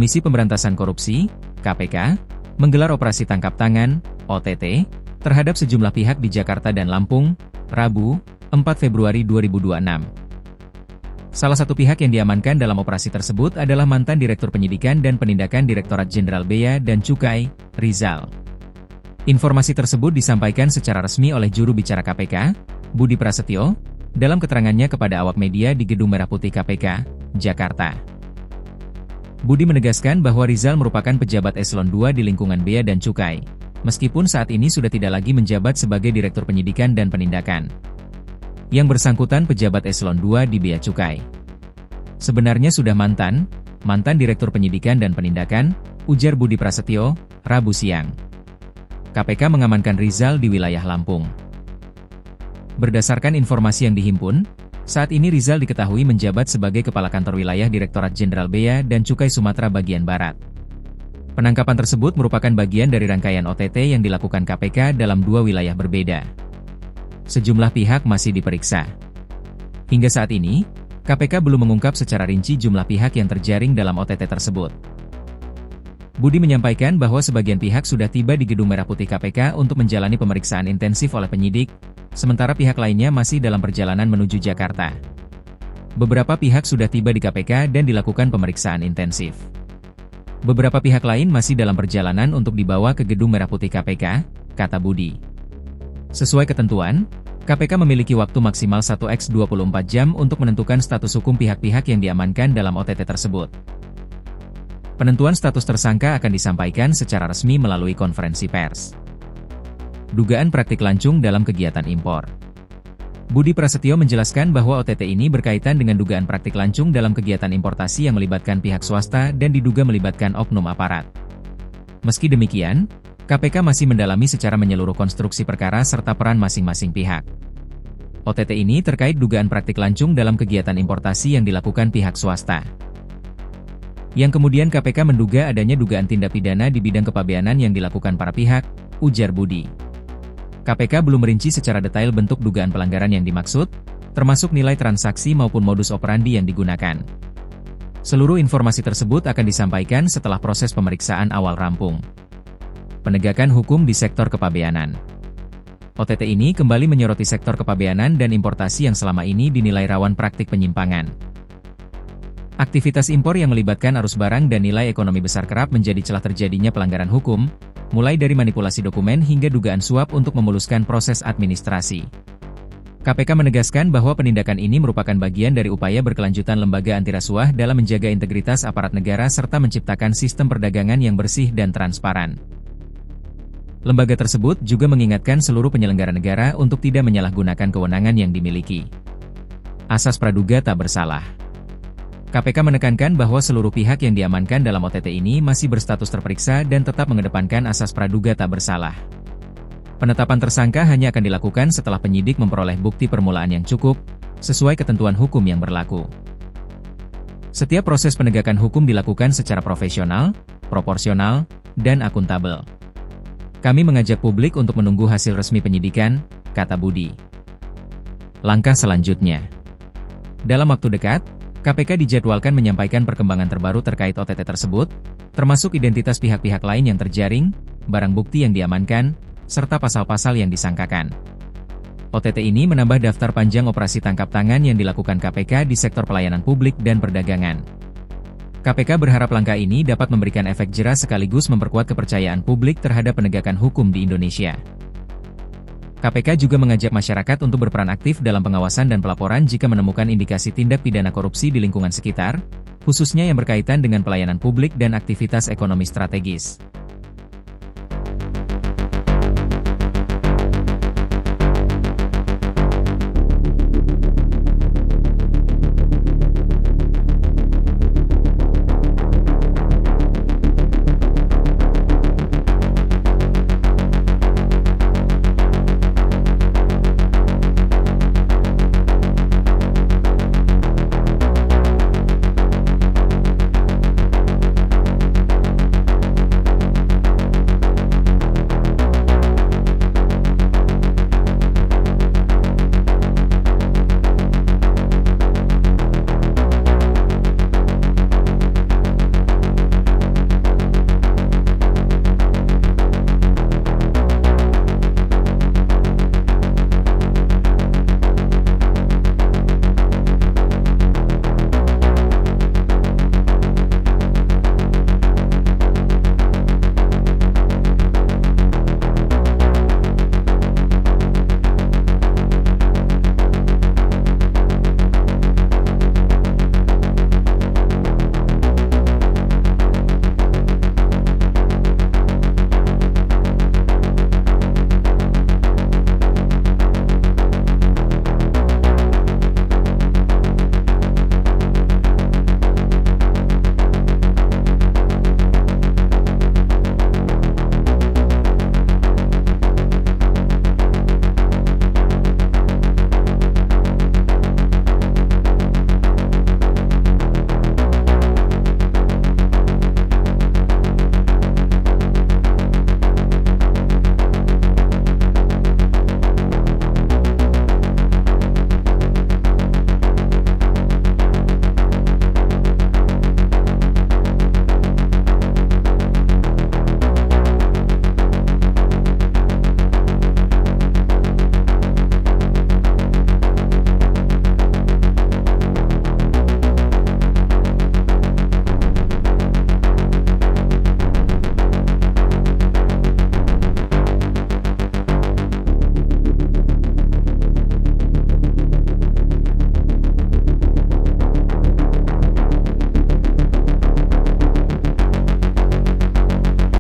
Komisi Pemberantasan Korupsi, KPK, menggelar operasi tangkap tangan, OTT, terhadap sejumlah pihak di Jakarta dan Lampung, Rabu, 4 Februari 2026. Salah satu pihak yang diamankan dalam operasi tersebut adalah mantan Direktur Penyidikan dan Penindakan Direktorat Jenderal Bea dan Cukai, Rizal. Informasi tersebut disampaikan secara resmi oleh juru bicara KPK, Budi Prasetyo, dalam keterangannya kepada awak media di Gedung Merah Putih KPK, Jakarta. Budi menegaskan bahwa Rizal merupakan pejabat eselon 2 di lingkungan Bea dan Cukai, meskipun saat ini sudah tidak lagi menjabat sebagai Direktur Penyidikan dan Penindakan. Yang bersangkutan pejabat eselon 2 di Bea Cukai. Sebenarnya sudah mantan Direktur Penyidikan dan Penindakan, ujar Budi Prasetyo, Rabu siang. KPK mengamankan Rizal di wilayah Lampung. Berdasarkan informasi yang dihimpun, saat ini Rizal diketahui menjabat sebagai Kepala Kantor Wilayah Direktorat Jenderal Bea dan Cukai Sumatera Bagian Barat. Penangkapan tersebut merupakan bagian dari rangkaian OTT yang dilakukan KPK dalam dua wilayah berbeda. Sejumlah pihak masih diperiksa. Hingga saat ini, KPK belum mengungkap secara rinci jumlah pihak yang terjaring dalam OTT tersebut. Budi menyampaikan bahwa sebagian pihak sudah tiba di Gedung Merah Putih KPK untuk menjalani pemeriksaan intensif oleh penyidik, sementara pihak lainnya masih dalam perjalanan menuju Jakarta. Beberapa pihak sudah tiba di KPK dan dilakukan pemeriksaan intensif. Beberapa pihak lain masih dalam perjalanan untuk dibawa ke Gedung Merah Putih KPK, kata Budi. Sesuai ketentuan, KPK memiliki waktu maksimal 1x 24 jam untuk menentukan status hukum pihak-pihak yang diamankan dalam OTT tersebut. Penentuan status tersangka akan disampaikan secara resmi melalui konferensi pers. Dugaan praktik lancung dalam kegiatan impor. Budi Prasetyo menjelaskan bahwa OTT ini berkaitan dengan dugaan praktik lancung dalam kegiatan importasi yang melibatkan pihak swasta dan diduga melibatkan oknum aparat. Meski demikian, KPK masih mendalami secara menyeluruh konstruksi perkara serta peran masing-masing pihak. OTT ini terkait dugaan praktik lancung dalam kegiatan importasi yang dilakukan pihak swasta. Yang kemudian KPK menduga adanya dugaan tindak pidana di bidang kepabeanan yang dilakukan para pihak, ujar Budi. KPK belum merinci secara detail bentuk dugaan pelanggaran yang dimaksud, termasuk nilai transaksi maupun modus operandi yang digunakan. Seluruh informasi tersebut akan disampaikan setelah proses pemeriksaan awal rampung. Penegakan hukum di sektor kepabeanan. OTT ini kembali menyoroti sektor kepabeanan dan importasi yang selama ini dinilai rawan praktik penyimpangan. Aktivitas impor yang melibatkan arus barang dan nilai ekonomi besar kerap menjadi celah terjadinya pelanggaran hukum, mulai dari manipulasi dokumen hingga dugaan suap untuk memuluskan proses administrasi. KPK menegaskan bahwa penindakan ini merupakan bagian dari upaya berkelanjutan lembaga anti rasuah dalam menjaga integritas aparat negara serta menciptakan sistem perdagangan yang bersih dan transparan. Lembaga tersebut juga mengingatkan seluruh penyelenggara negara untuk tidak menyalahgunakan kewenangan yang dimiliki. Asas praduga tak bersalah. KPK menekankan bahwa seluruh pihak yang diamankan dalam OTT ini masih berstatus terperiksa dan tetap mengedepankan asas praduga tak bersalah. Penetapan tersangka hanya akan dilakukan setelah penyidik memperoleh bukti permulaan yang cukup, sesuai ketentuan hukum yang berlaku. Setiap proses penegakan hukum dilakukan secara profesional, proporsional, dan akuntabel. Kami mengajak publik untuk menunggu hasil resmi penyidikan, kata Budi. Langkah selanjutnya. Dalam waktu dekat, KPK dijadwalkan menyampaikan perkembangan terbaru terkait OTT tersebut, termasuk identitas pihak-pihak lain yang terjaring, barang bukti yang diamankan, serta pasal-pasal yang disangkakan. OTT ini menambah daftar panjang operasi tangkap tangan yang dilakukan KPK di sektor pelayanan publik dan perdagangan. KPK berharap langkah ini dapat memberikan efek jera sekaligus memperkuat kepercayaan publik terhadap penegakan hukum di Indonesia. KPK juga mengajak masyarakat untuk berperan aktif dalam pengawasan dan pelaporan jika menemukan indikasi tindak pidana korupsi di lingkungan sekitar, khususnya yang berkaitan dengan pelayanan publik dan aktivitas ekonomi strategis.